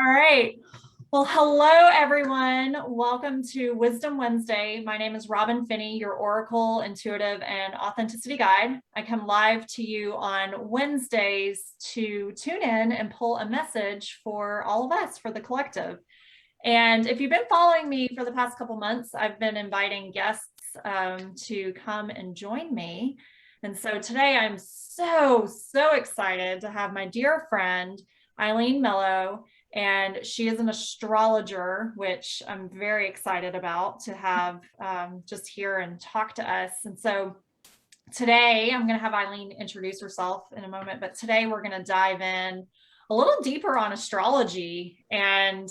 All right. Well, hello, everyone. Welcome to Wisdom Wednesday. My name is Robin Finney, your Oracle, Intuitive, and Authenticity Guide. I come live to you on Wednesdays to tune in and pull a message for all of us, for the collective. And if you've been following me for the past couple months, I've been inviting guests to come and join me. And so today I'm so excited to have my dear friend, Eileen Mello, and she is an astrologer, which I'm very excited about to have just here and talk to us. And so today I'm going to have Eileen introduce herself in a moment, but today we're going to dive in a little deeper on astrology. And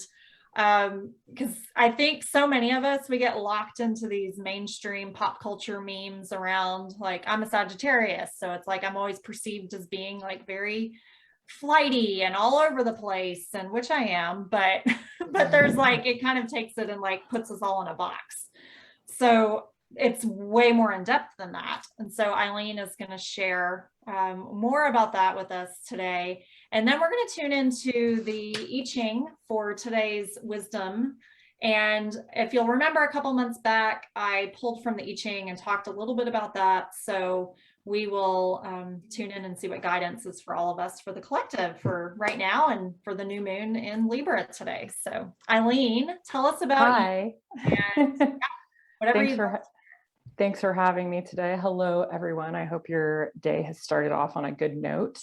because I think so many of us, we get locked into these mainstream pop culture memes around, like, I'm a Sagittarius, so it's like I'm always perceived as being like very flighty and all over the place, and which I am, but there's like, it kind of takes it and like puts us all in a box. So it's way more in depth than that. And so Eileen is going to share more about that with us today. And then we're going to tune into the I Ching for today's wisdom. And if you'll remember, a couple months back, I pulled from the I Ching and talked a little bit about that. So we will tune in and see what guidance is for all of us, for the collective, for right now, and for the new moon in Libra today. So Eileen, tell us about you. And whatever Thanks for having me today. Hello, everyone. I hope your day has started off on a good note.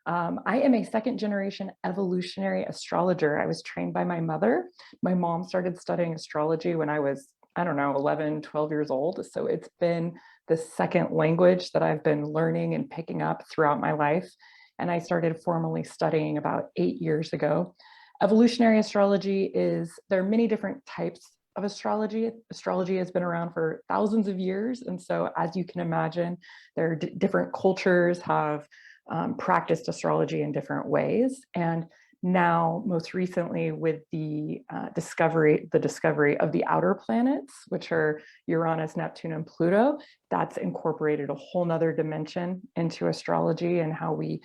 I am a second generation evolutionary astrologer. I was trained by my mother. My mom started studying astrology when I was, 11, 12 years old. So it's been the second language that I've been learning and picking up throughout my life. And I started formally studying about 8 years ago. Evolutionary astrology there are many different types of astrology. Astrology has been around for thousands of years. And so as you can imagine, there are different cultures have practiced astrology in different ways. And now, most recently, with the discovery of the outer planets, which are Uranus, Neptune, and Pluto, that's incorporated a whole nother dimension into astrology and how we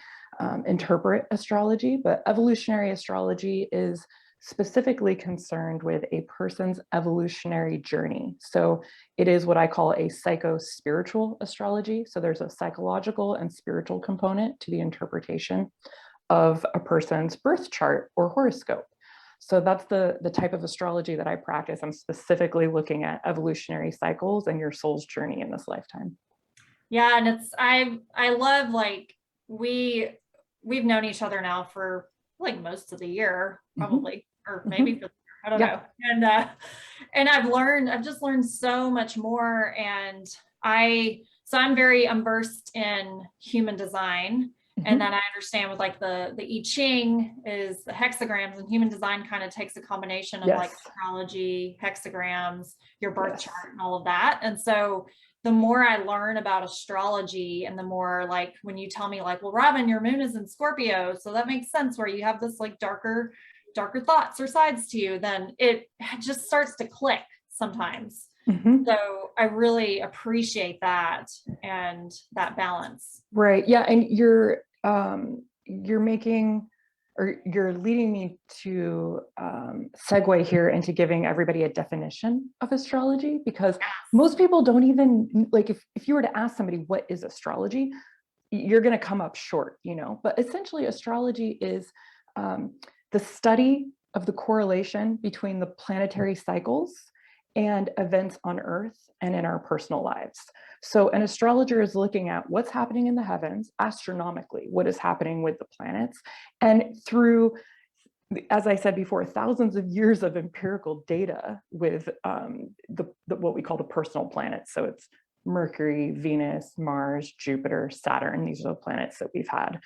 interpret astrology. But evolutionary astrology is specifically concerned with a person's evolutionary journey. So it is what I call a psycho-spiritual astrology. So there's a psychological and spiritual component to the interpretation of a person's birth chart or horoscope. So that's the type of astrology that I practice. I'm specifically looking at evolutionary cycles and your soul's journey in this lifetime. Yeah, and I love, like, we've known each other now for like most of the year, probably, or maybe for, I don't know. And I've just learned so much more. And I'm very versed in human design. And then I understand with like the I Ching is the hexagrams, and human design kind of takes a combination of like astrology, hexagrams, your birth chart, and all of that. And so the more I learn about astrology, and the more, like, when you tell me like, well, Robin, your moon is in Scorpio, so that makes sense, where you have this like darker thoughts or sides to you, then it just starts to click sometimes. So I really appreciate that and that balance. Right. Yeah. And you're leading me to segue here into giving everybody a definition of astrology, because most people don't even, like, if you were to ask somebody what is astrology, you're going to come up short, but essentially astrology is the study of the correlation between the planetary cycles and events on Earth and in our personal lives. So an astrologer is looking at what's happening in the heavens astronomically, what is happening with the planets, and through, as I said before, thousands of years of empirical data with what we call the personal planets. So it's Mercury, Venus, Mars, Jupiter, Saturn. These are the planets that we've had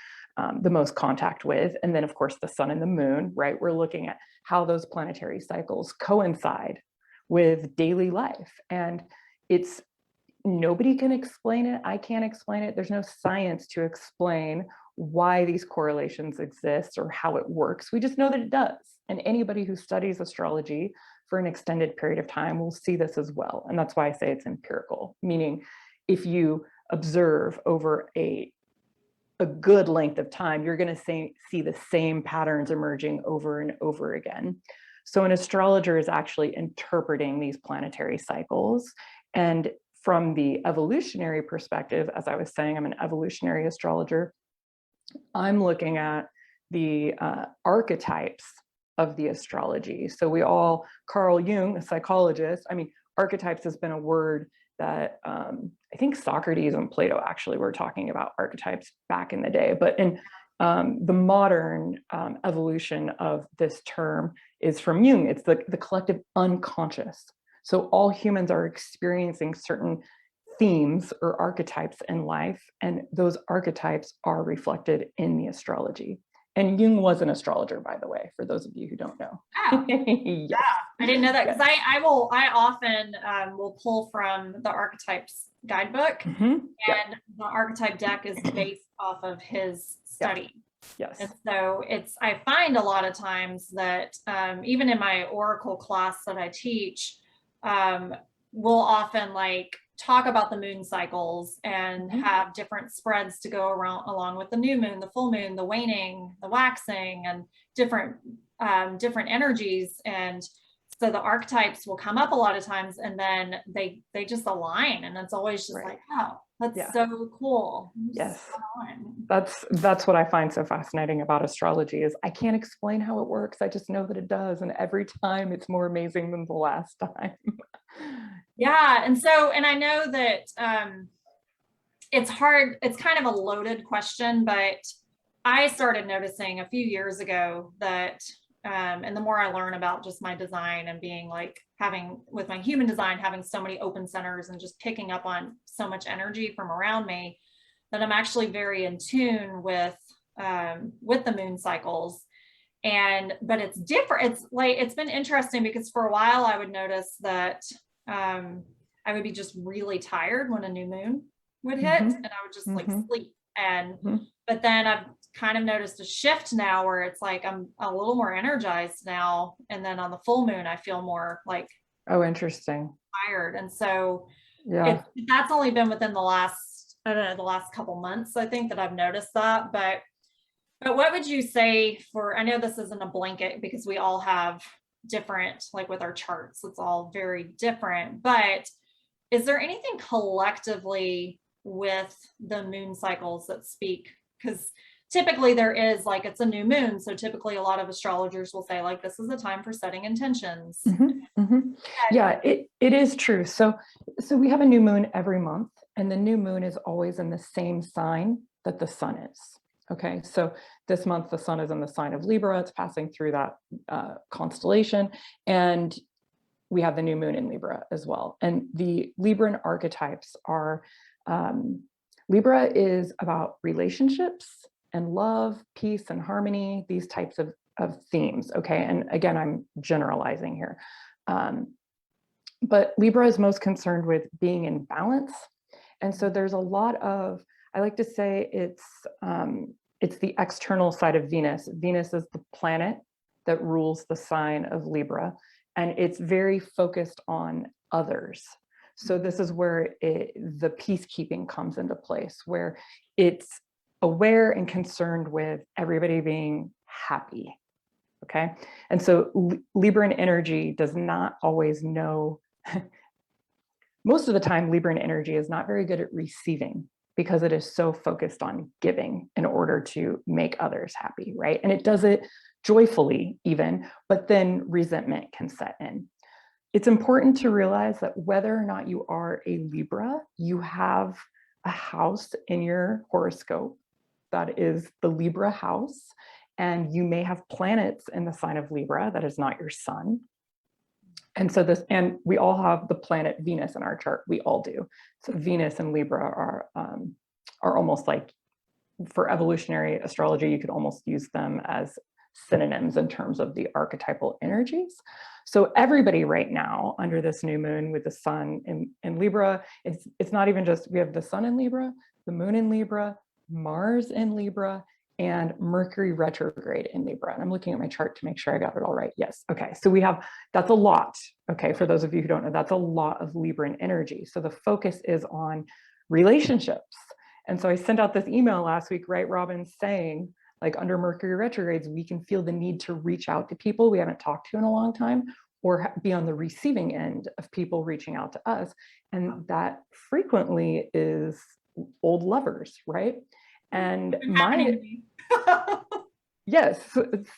the most contact with. And then, of course, the sun and the moon, right? We're looking at how those planetary cycles coincide with daily life. And nobody can explain it. I can't explain it. There's no science to explain why these correlations exist or how it works. We just know that it does. And anybody who studies astrology for an extended period of time will see this as well. And that's why I say it's empirical, meaning if you observe over a a good length of time, you're going to see the same patterns emerging over and over again. So an astrologer is actually interpreting these planetary cycles. And from the evolutionary perspective, as I was saying, I'm an evolutionary astrologer. I'm looking at the archetypes of the astrology. So Carl Jung, a psychologist, I mean, archetypes has been a word that I think Socrates and Plato actually were talking about archetypes back in the day, but in the modern evolution of this term is from Jung. It's the collective unconscious. So all humans are experiencing certain themes or archetypes in life, and those archetypes are reflected in the astrology. And Jung was an astrologer, by the way, for those of you who don't know. Oh, yes. yeah, I didn't know that, because I often will pull from the Archetypes guidebook, and the archetype deck is based off of his study. Yes. And so I find a lot of times that even in my oracle class that I teach, we'll often like talk about the moon cycles and have different spreads to go around along with the new moon, the full moon, the waning, the waxing, and different energies. And so the archetypes will come up a lot of times, and then they just align, and it's always just like, oh, that's so cool. Yes. That's what I find so fascinating about astrology is I can't explain how it works. I just know that it does. And every time it's more amazing than the last time. Yeah. And I know that it's hard. It's kind of a loaded question, but I started noticing a few years ago that, and the more I learn about just my design and being like with my human design, having so many open centers and just picking up on so much energy from around me, that I'm actually very in tune with the moon cycles. But it's different. It's been interesting because for a while I would notice that I would be just really tired when a new moon would hit, and I would just like sleep. But then I've kind of noticed a shift now where it's like I'm a little more energized now, and then on the full moon I feel more like, oh, interesting, tired. And so that's only been within the last couple months, I think, that I've noticed that. But what would you say I know this isn't a blanket because we all have different, like with our charts, it's all very different, but is there anything collectively with the moon cycles that speak? Because typically there is, like, it's a new moon, so typically a lot of astrologers will say like, this is a time for setting intentions. Yeah, it is true. So we have a new moon every month, and the new moon is always in the same sign that the sun is. Okay, so this month the sun is in the sign of Libra. It's passing through that constellation, and we have the new moon in Libra as well. And the Libran archetypes are, Libra is about relationships and love, peace and harmony, these types of themes. Okay, and again, I'm generalizing here. But Libra is most concerned with being in balance. And so there's a lot of, I like to say it's the external side of Venus. Venus is the planet that rules the sign of Libra, and it's very focused on others. So this is where the peacekeeping comes into place, where it's aware and concerned with everybody being happy. Okay. And so Libran energy does not always know, most of the time, Libran energy is not very good at receiving, because it is so focused on giving in order to make others happy, right? And it does it joyfully even, but then resentment can set in. It's important to realize that whether or not you are a Libra, you have a house in your horoscope that is the Libra house, and you may have planets in the sign of Libra that is not your sun. And so and we all have the planet Venus in our chart. We all do. So Venus and Libra are almost like, for evolutionary astrology, you could almost use them as synonyms in terms of the archetypal energies. So everybody right now under this new moon with the sun in Libra, it's not even just, we have the sun in Libra, the moon in Libra, Mars in Libra, and Mercury retrograde in Libra. And I'm looking at my chart to make sure I got it all right. Yes. Okay. So that's a lot. Okay. For those of you who don't know, that's a lot of Libran energy. So the focus is on relationships And so I sent out this email last week, right, Robin, saying like under Mercury retrogrades, we can feel the need to reach out to people we haven't talked to in a long time, or be on the receiving end of people reaching out to us. And that frequently is old lovers, right? And yes,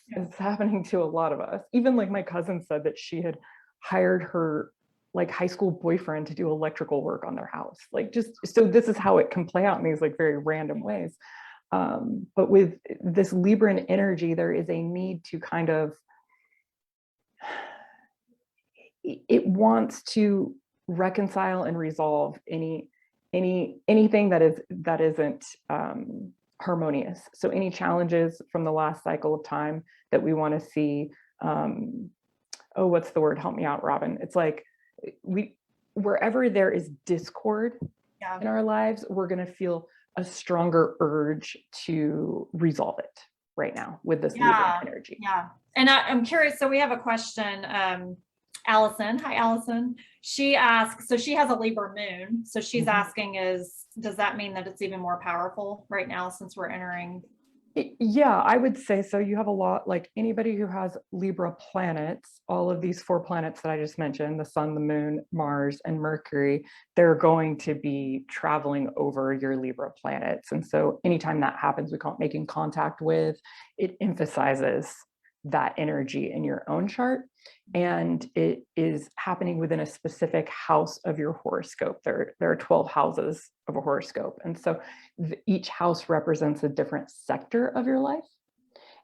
it's happening to a lot of us. Even like my cousin said that she had hired her like high school boyfriend to do electrical work on their house. Like just, so this is how it can play out in these like very random ways. But with this Libran energy, there is a need to kind of, it wants to reconcile and resolve anything that isn't harmonious. So any challenges from the last cycle of time that we want to see, oh, what's the word? Help me out, Robin. It's like wherever there is discord in our lives, we're going to feel a stronger urge to resolve it right now with this Libra energy. Yeah. And I'm curious. So we have a question. Allison, hi, Allison. She asks, so she has a Libra moon. So she's asking does that mean that it's even more powerful right now since we're entering? Yeah, I would say so. You have a lot, like anybody who has Libra planets, all of these 4 planets that I just mentioned, the sun, the moon, Mars, and Mercury, they're going to be traveling over your Libra planets. And so anytime that happens, we call it making contact with, it emphasizes that energy in your own chart. And it is happening within a specific house of your horoscope. There are 12 houses of a horoscope. And so each house represents a different sector of your life.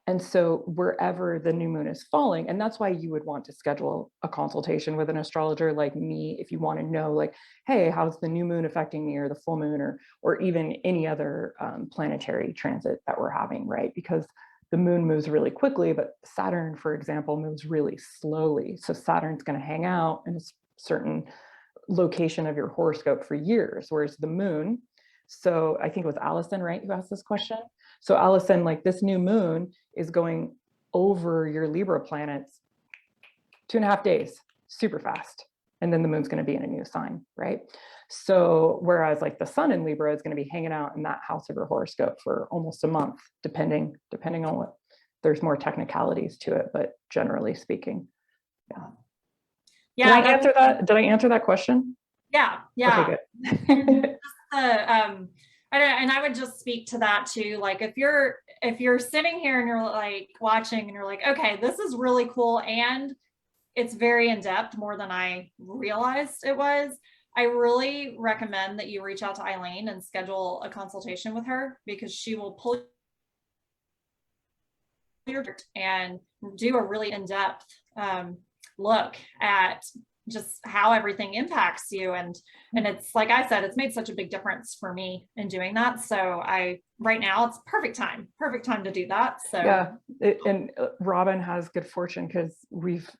And so wherever the new moon is falling, and that's why you would want to schedule a consultation with an astrologer like me, if you want to know like, hey, how's the new moon affecting me, or the full moon, or even any other planetary transit that we're having, right? Because the moon moves really quickly, but Saturn, for example, moves really slowly. So Saturn's going to hang out in a certain location of your horoscope for years, whereas the moon, so I think it was Allison, right, who asked this question. So Allison, like this new moon is going over your Libra planets 2.5 days, super fast. And then the moon's going to be in a new sign, right? So whereas like the sun in Libra is going to be hanging out in that house of your horoscope for almost a month, depending on what, there's more technicalities to it, but generally speaking. Yeah. Did I answer that question? Yeah. Okay, good. And I would just speak to that too. Like if you're sitting here and you're like watching and you're like, okay, this is really cool. And it's very in-depth, more than I realized it was. I really recommend that you reach out to Eileen and schedule a consultation with her, because she will pull your and do a really in-depth look at just how everything impacts you. And it's like I said, it's made such a big difference for me in doing that. So right now it's perfect time to do that. So yeah, and Robin has good fortune because we've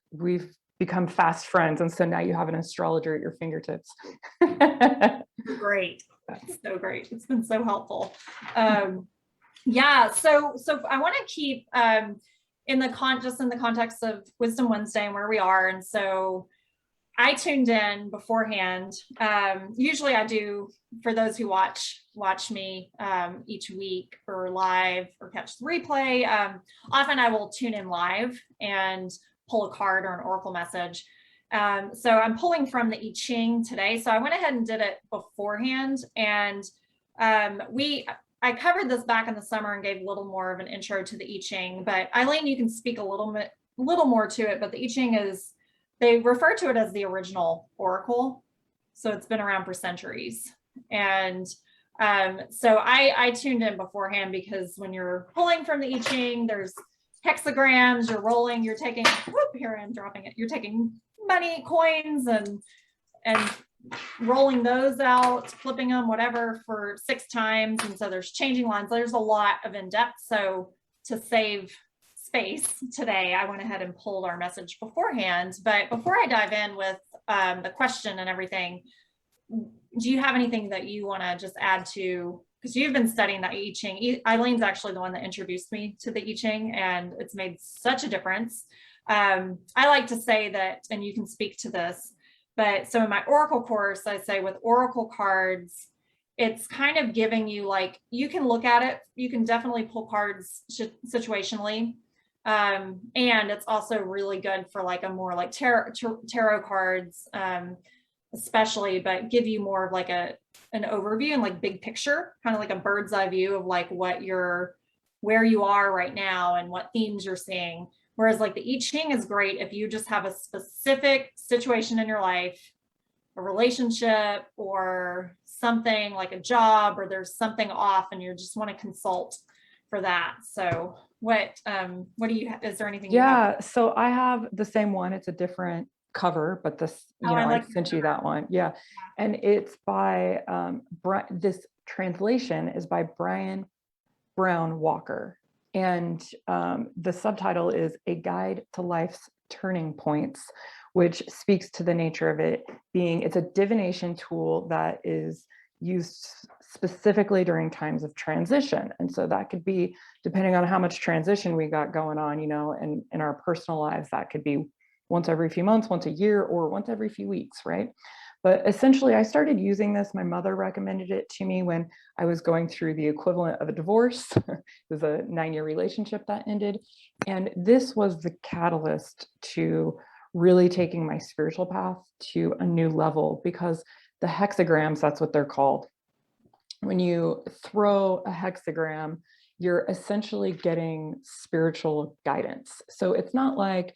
become fast friends, and so now you have an astrologer at your fingertips. Great. That's so great. It's been so helpful. Yeah, so I want to keep in the context of Wisdom Wednesday and where we are. And so I tuned in beforehand. Usually I do, for those who watch me each week or live or catch the replay, often I will tune in live and pull a card or an oracle message. So I'm pulling from the I Ching today. So I went ahead and did it beforehand. And I covered this back in the summer and gave a little more of an intro to the I Ching, but Eileen, you can speak a little more to it. But the I Ching they refer to it as the original oracle. So it's been around for centuries. And so I tuned in beforehand, because when you're pulling from the I Ching, there's hexagrams, you're rolling, you're taking, here I'm dropping it, you're taking money, coins, and rolling those out, flipping them, whatever, for 6 times. And so there's changing lines. There's a lot of in-depth. So to save space today, I went ahead and pulled our message beforehand. But before I dive in with the question and everything, do you have anything that you want to just add to, because you've been studying the I Ching. Eileen's actually the one that introduced me to the I Ching, and it's made such a difference. I like to say that, and you can speak to this, but so in my Oracle course, I say with Oracle cards, it's kind of giving you like, you can look at it, you can definitely pull cards situationally. And it's also really good for like a more like tarot cards, especially, but give you more of like an overview and like big picture, kind of like a bird's eye view of like where you are right now and what themes you're seeing. Whereas like the I Ching is great if you just have a specific situation in your life, a relationship or something like a job, or there's something off and you just want to consult for that. So what do you, is there anything you have? Yeah, so I have the same one. It's a different cover, but this, Oh, I I like sent you that one. Yeah. And it's by this translation is by Brian Brown Walker. And the subtitle is A Guide to Life's Turning Points, which speaks to the nature of it being, it's a divination tool that is used specifically during times of transition. And so that could be, depending on how much transition we got going on, and in our personal lives, that could be once every few months, once a year, or once every few weeks, right? But essentially, I started using this. My mother recommended it to me when I was going through the equivalent of a divorce. It was a 9-year relationship that ended. And this was the catalyst to really taking my spiritual path to a new level, because the hexagrams, that's what they're called. When you throw a hexagram, you're essentially getting spiritual guidance. So it's not like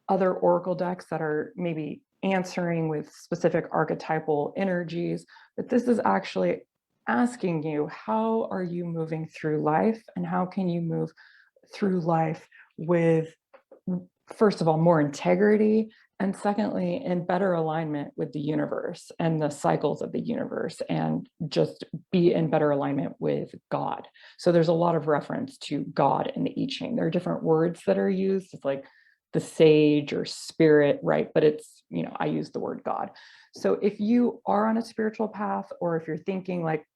other oracle decks that are maybe answering with specific archetypal energies, but this is actually asking you, how are you moving through life, and how can you move through life with, first of all, more integrity, and secondly, in better alignment with the universe and the cycles of the universe, and just be in better alignment with God. So there's a lot of reference to God in the I Ching. There are different words that are used. It's like the sage or spirit, right? But it's, I use the word God. So if you are on a spiritual path, or if you're thinking like,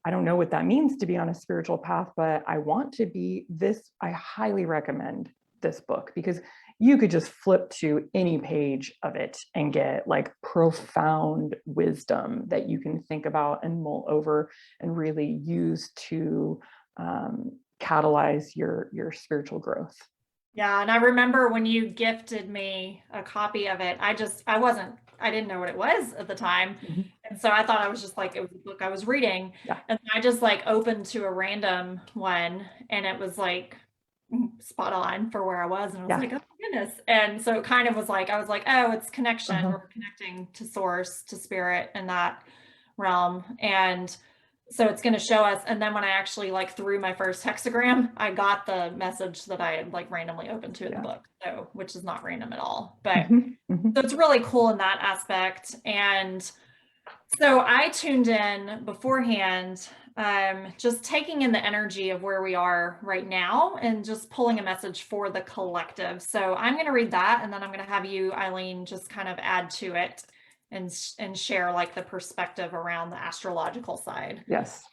I don't know what that means to be on a spiritual path, but I want to be this, I highly recommend this book, because you could just flip to any page of it and get like profound wisdom that you can think about and mull over and really use to catalyze your spiritual growth. Yeah, and I remember when you gifted me a copy of it, I didn't know what it was at the time. Mm-hmm. And so I thought it was just like, it was a book I was reading. Yeah. And I just like opened to a random one, and it was like spot on for where I was. And I was like, oh my goodness. And so it kind of was like, I was like, oh, it's connection. Uh-huh. We're connecting to source, to spirit in that realm. And so it's going to show us. And then when I actually like threw my first hexagram, I got the message that I had like randomly opened to in the book. So, which is not random at all, but so it's really cool in that aspect. And so I tuned in beforehand, just taking in the energy of where we are right now and just pulling a message for the collective. So I'm going to read that, and then I'm going to have you, Eileen, just kind of add to it and share like the perspective around the astrological side. Yes.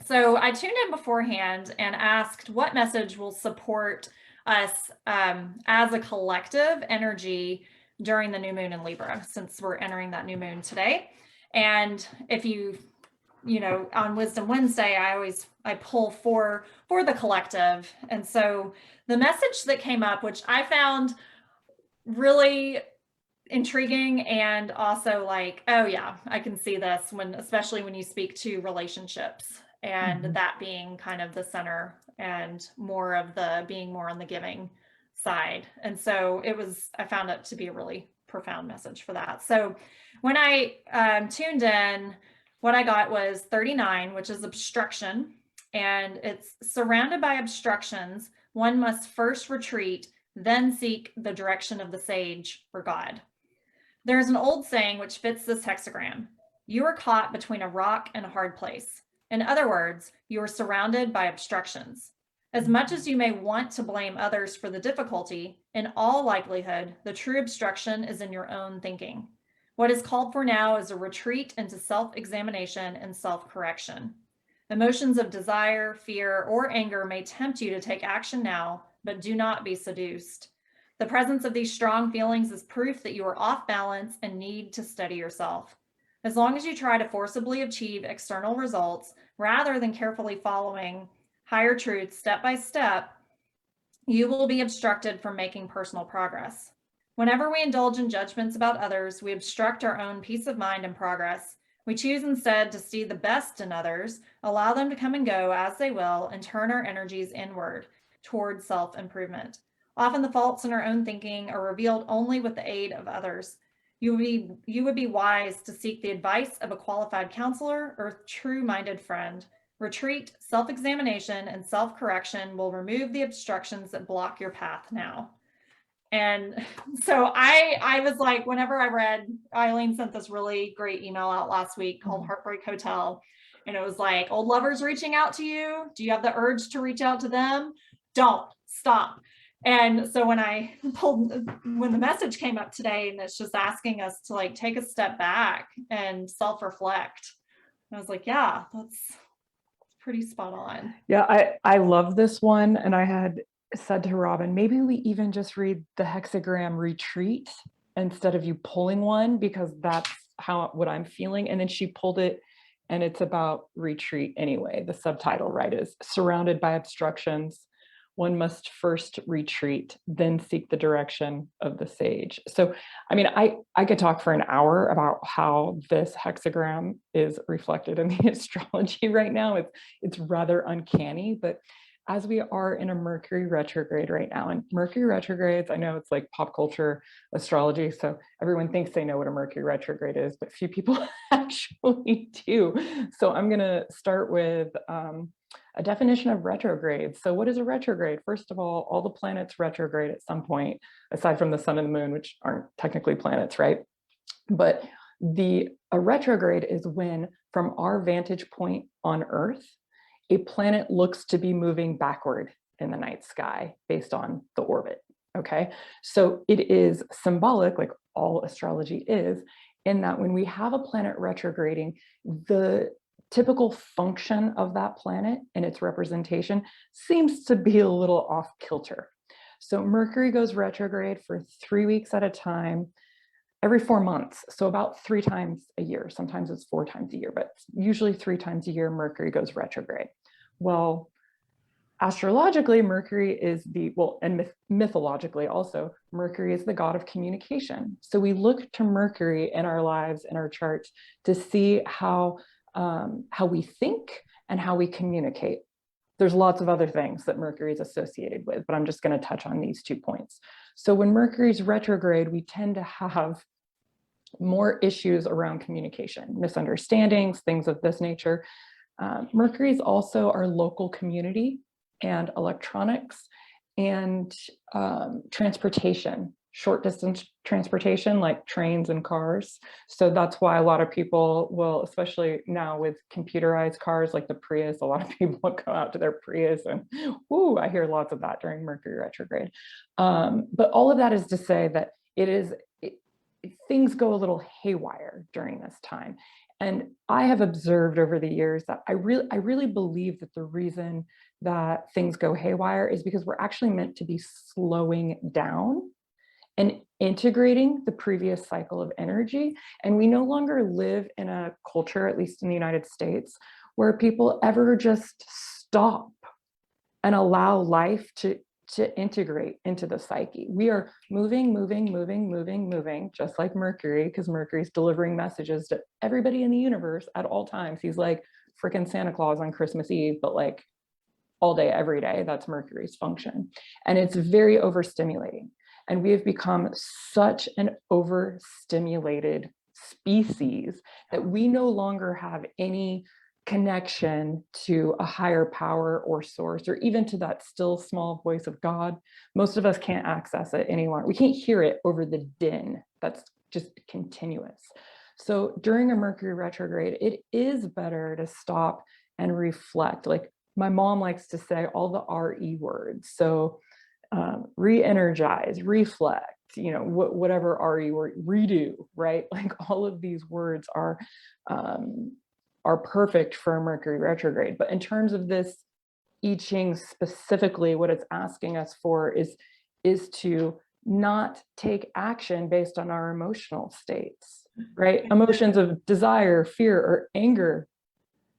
So I tuned in beforehand and asked what message will support us as a collective energy during the new moon in Libra, since we're entering that new moon today. And if you on Wisdom Wednesday, I pull for the collective. And so the message that came up, which I found really intriguing, and also like, oh yeah, I can see this especially when you speak to relationships, and that being kind of the center, and more of the being more on the giving side. And so I found it to be a really profound message for that. So when I tuned in, what I got was 39, which is obstruction, and it's surrounded by obstructions. One must first retreat, then seek the direction of the sage or God. There's an old saying which fits this hexagram. You are caught between a rock and a hard place. In other words, you are surrounded by obstructions. As much as you may want to blame others for the difficulty, in all likelihood, the true obstruction is in your own thinking. What is called for now is a retreat into self-examination and self-correction. Emotions of desire, fear, or anger may tempt you to take action now, but do not be seduced. The presence of these strong feelings is proof that you are off balance and need to steady yourself. As long as you try to forcibly achieve external results rather than carefully following higher truths step by step, you will be obstructed from making personal progress. Whenever we indulge in judgments about others, we obstruct our own peace of mind and progress. We choose instead to see the best in others, allow them to come and go as they will, and turn our energies inward towards self-improvement. Often the faults in our own thinking are revealed only with the aid of others. You would be wise to seek the advice of a qualified counselor or true-minded friend. Retreat, self-examination, and self-correction will remove the obstructions that block your path now. And so I was like, whenever I read, Eileen sent this really great email out last week called Heartbreak Hotel. And it was like, old lovers reaching out to you. Do you have the urge to reach out to them? Don't stop. And so when the message came up today, and it's just asking us to like take a step back and self-reflect, I was like, yeah, that's pretty spot on. Yeah, I love this one. And I had said to Robin, maybe we even just read the hexagram retreat instead of you pulling one, because that's what I'm feeling. And then she pulled it, and it's about retreat anyway. The subtitle, right, is surrounded by obstructions. One must first retreat, then seek the direction of the sage. So, I mean, I could talk for an hour about how this hexagram is reflected in the astrology right now. It's rather uncanny, but as we are in a Mercury retrograde right now, and Mercury retrogrades, I know it's like pop culture astrology, so everyone thinks they know what a Mercury retrograde is, but few people actually do. So I'm going to start with a definition of retrograde. So what is a retrograde? First of all the planets retrograde at some point, aside from the sun and the moon, which aren't technically planets, right? But a retrograde is when, from our vantage point on Earth, a planet looks to be moving backward in the night sky based on the orbit, okay? So it is symbolic, like all astrology is, in that when we have a planet retrograding, the typical function of that planet and its representation seems to be a little off kilter. So Mercury goes retrograde for 3 weeks at a time, every 4 months. So about 3 times a year. Sometimes it's 4 times a year, but usually 3 times a year, Mercury goes retrograde. Well, astrologically, Mercury is and mythologically also, Mercury is the god of communication. So we look to Mercury in our lives, in our charts, to see how we think and how we communicate. There's lots of other things that Mercury is associated with, but I'm just going to touch on these 2 points. So when Mercury's retrograde, we tend to have more issues around communication, misunderstandings, things of this nature. Mercury is also our local community and electronics and transportation, short distance transportation like trains and cars. So that's why a lot of people will, especially now with computerized cars like the Prius, a lot of people will go out to their Prius, and I hear lots of that during Mercury retrograde. But all of that is to say that things go a little haywire during this time. And I have observed over the years that I really believe that the reason that things go haywire is because we're actually meant to be slowing down and integrating the previous cycle of energy. And we no longer live in a culture, at least in the United States, where people ever just stop and allow life to integrate into the psyche. We are moving, just like Mercury, because Mercury's delivering messages to everybody in the universe at all times. He's like freaking Santa Claus on Christmas Eve, but like all day, every day. That's Mercury's function. And it's very overstimulating. And we have become such an overstimulated species that we no longer have any connection to a higher power or source, or even to that still small voice of God. Most of us can't access it anymore. We can't hear it over the din that's just continuous. So during a Mercury retrograde, it is better to stop and reflect. Like my mom likes to say all the RE words. So re-energize, reflect, whatever RE word, redo, right? Like all of these words are perfect for Mercury retrograde. But in terms of this I Ching specifically, what it's asking us for is to not take action based on our emotional states, right? Emotions of desire, fear, or anger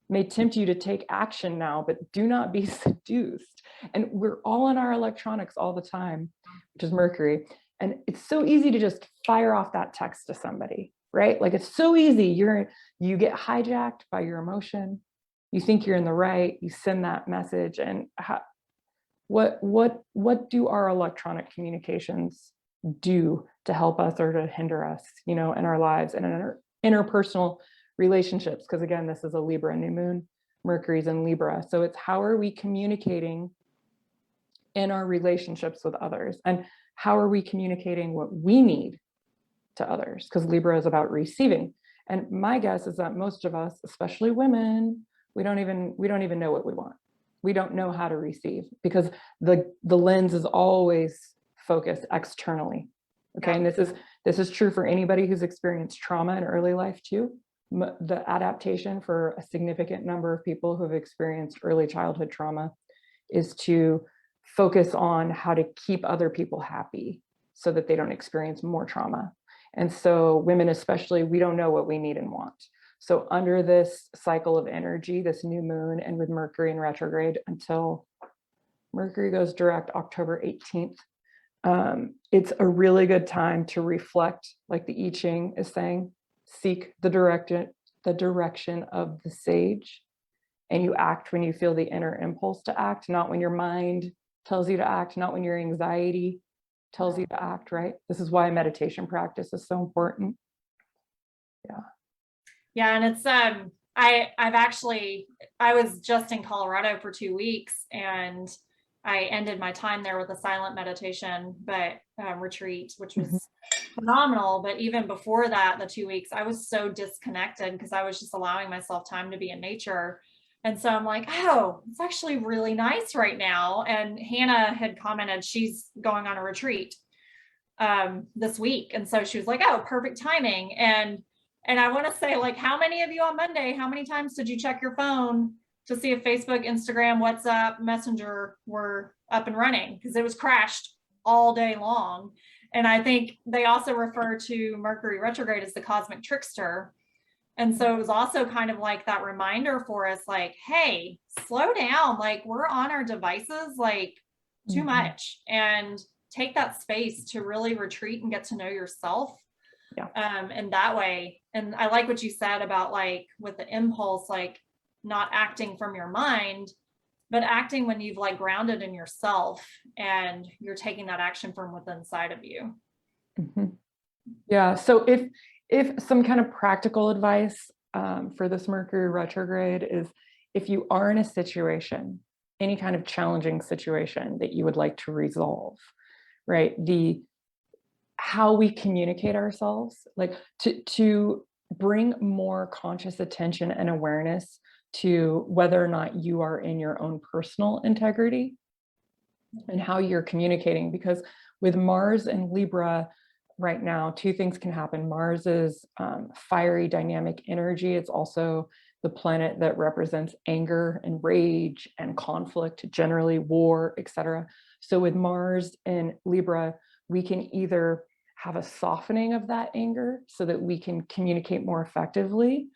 may tempt you to take action now, but do not be seduced. And we're all in our electronics all the time, which is Mercury. And it's so easy to just fire off that text to somebody, right? Like it's so easy. You get hijacked by your emotion. You think you're in the right. You send that message. And what do our electronic communications do to help us or to hinder us, you know, in our lives and in our interpersonal relationships? Because again, this is a Libra new moon. Mercury's in Libra. So it's how are we communicating in our relationships with others? And how are we communicating what we need to others? Because Libra is about receiving. And my guess is that most of us, especially women, we don't even know what we want. We don't know how to receive because the lens is always focused externally. Okay. And this is true for anybody who's experienced trauma in early life too. The adaptation for a significant number of people who have experienced early childhood trauma is to focus on how to keep other people happy so that they don't experience more trauma. And so women especially, we don't know what we need and want. So under this cycle of energy, this new moon, and with Mercury in retrograde until Mercury goes direct October 18th, it's a really good time to reflect, like the I Ching is saying, seek the direction of the sage, and you act when you feel the inner impulse to act, not when your mind tells you to act, not when your anxiety tells you to act, right? This is why meditation practice is so important. Yeah. Yeah. And it's, I was just in Colorado for 2 weeks and I ended my time there with a silent meditation, retreat, which was phenomenal. But even before that, the 2 weeks, I was so disconnected because I was just allowing myself time to be in nature. And so I'm like, oh, it's actually really nice right now. And Hannah had commented she's going on a retreat this week. And so she was like, oh, perfect timing. And I want to say, like, how many of you on Monday, how many times did you check your phone to see if Facebook, Instagram, WhatsApp, Messenger were up and running? Because it was crashed all day long. And I think they also refer to Mercury retrograde as the cosmic trickster. And so it was also kind of like that reminder for us, like, hey, slow down. Like, we're on our devices, like, too much, and take that space to really retreat and get to know yourself. Yeah. And that way, and I like what you said about, like, with the impulse, like not acting from your mind, but acting when you've like grounded in yourself and you're taking that action from within inside of you. Yeah. So if some kind of practical advice for this Mercury retrograde is, if you are in a situation, any kind of challenging situation that you would like to resolve, right? How we communicate ourselves, like to bring more conscious attention and awareness to whether or not you are in your own personal integrity and how you're communicating. Because with Mars and Libra right now, two things can happen. Mars is fiery, dynamic energy. It's also the planet that represents anger and rage and conflict, generally war, etc. So with Mars and Libra, we can either have a softening of that anger so that we can communicate more effectively,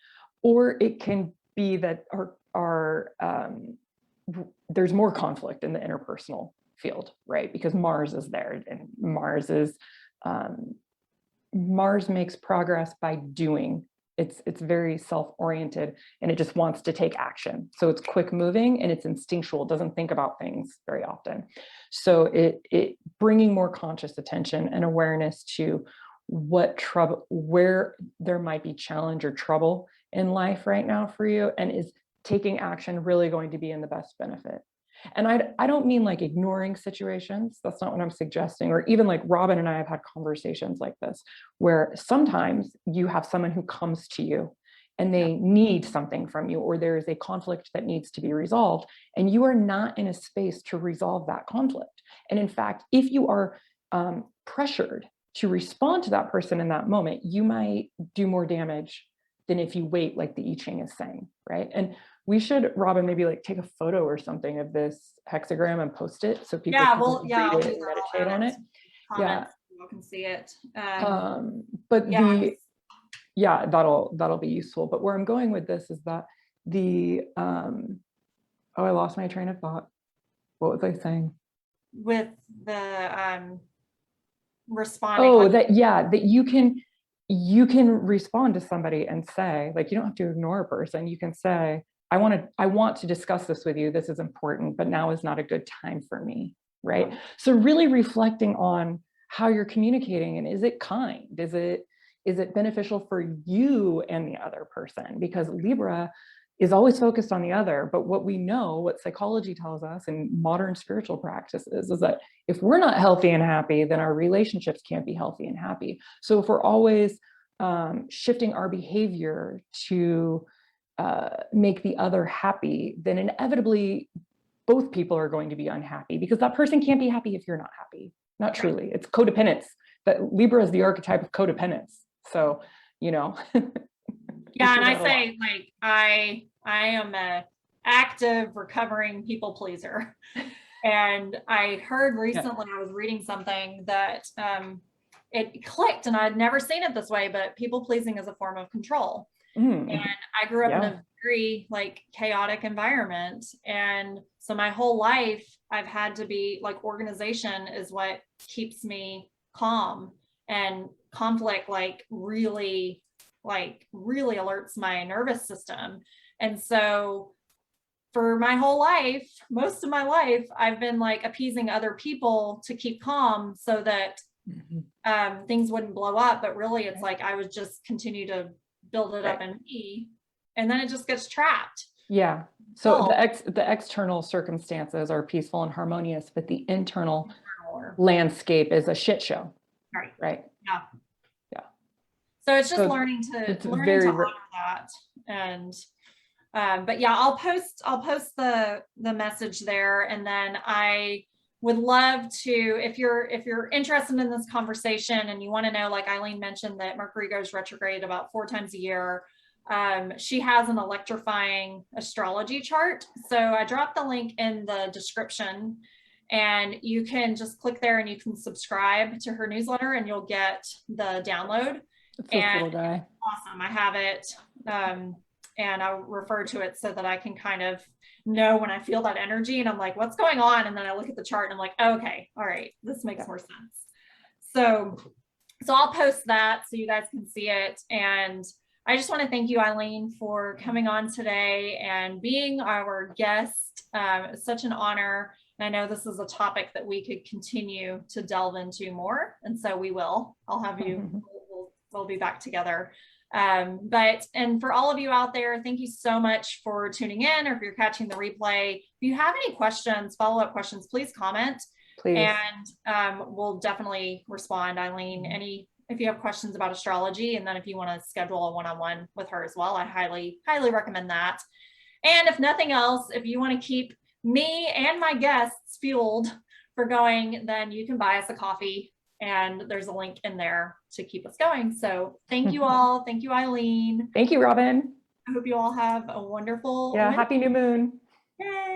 or it can be that there's more conflict in the interpersonal field, right? Because Mars is there, and Mars makes progress by doing. It's very self-oriented, and it just wants to take action. So it's quick moving and it's instinctual. It doesn't think about things very often. So it bringing more conscious attention and awareness to where there might be challenge or trouble in life right now for you, and is taking action really going to be in the best benefit? And I don't mean like ignoring situations. That's not what I'm suggesting. Or even like Robin and I have had conversations like this, where sometimes you have someone who comes to you and they need something from you, or there is a conflict that needs to be resolved, and you are not in a space to resolve that conflict. And in fact, if you are pressured to respond to that person in that moment, you might do more damage than if you wait, like the I Ching is saying, right? And we should, Robin, maybe like take a photo or something of this hexagram and post it so people can read it and meditate on it. Yeah, people can see it. But yeah. yeah, that'll be useful. But where I'm going with this is that I lost my train of thought. What was I saying? With the responding. Oh, that you can respond to somebody and say, like, you don't have to ignore a person. You can say, I want to discuss this with you. This is important, but now is not a good time for me. Right. Yeah. So really reflecting on how you're communicating, and is it kind? Is it beneficial for you and the other person? Because Libra is always focused on the other. But what we know, what psychology tells us and modern spiritual practices, is that if we're not healthy and happy, then our relationships can't be healthy and happy. So if we're always shifting our behavior to make the other happy, then inevitably both people are going to be unhappy, because that person can't be happy if you're not happy. Not truly. It's codependence. That Libra is the archetype of codependence. So, yeah, and I say, like, I am a active recovering people pleaser. And I heard recently, I was reading something that it clicked, and I'd never seen it this way, but people pleasing is a form of control. And I grew up in a very chaotic environment. And so my whole life I've had to be like, organization is what keeps me calm, and conflict really alerts my nervous system. And so for my whole life, most of my life, I've been like appeasing other people to keep calm so that things wouldn't blow up. But really it's like I would just continue to build it up in me, and then it just gets trapped. Yeah. So the external circumstances are peaceful and harmonious, but the internal landscape is a shit show. Right. Yeah. So it's just learning to honor that. And but yeah, I'll post the message there, and then I would love to, if you're interested in this conversation and you want to know, like Eileen mentioned, that Mercury goes retrograde about 4 times a year. She has an electrifying astrology chart. So I dropped the link in the description, and you can just click there and you can subscribe to her newsletter, and you'll get the download. It's this little guy. Awesome. I have it. And I'll refer to it so that I can kind of know when I feel that energy and I'm like, what's going on? And then I look at the chart and I'm like, okay, all right, this makes more sense. So I'll post that so you guys can see it. And I just want to thank you, Eileen, for coming on today and being our guest. It's such an honor. And I know this is a topic that we could continue to delve into more. And so we will. I'll have you, we'll be back together. And for all of you out there, thank you so much for tuning in, or if you're catching the replay. If you have any questions, follow-up questions, please comment. Please. And we'll definitely respond, Eileen. If you have questions about astrology, and then if you want to schedule a one-on-one with her as well, I highly recommend that. And if nothing else, if you want to keep me and my guests fueled for going, then you can buy us a coffee, and there's a link in there to keep us going. So thank you all. Thank you, Eileen. Thank you, Robin. I hope you all have a wonderful Happy new moon. Yay.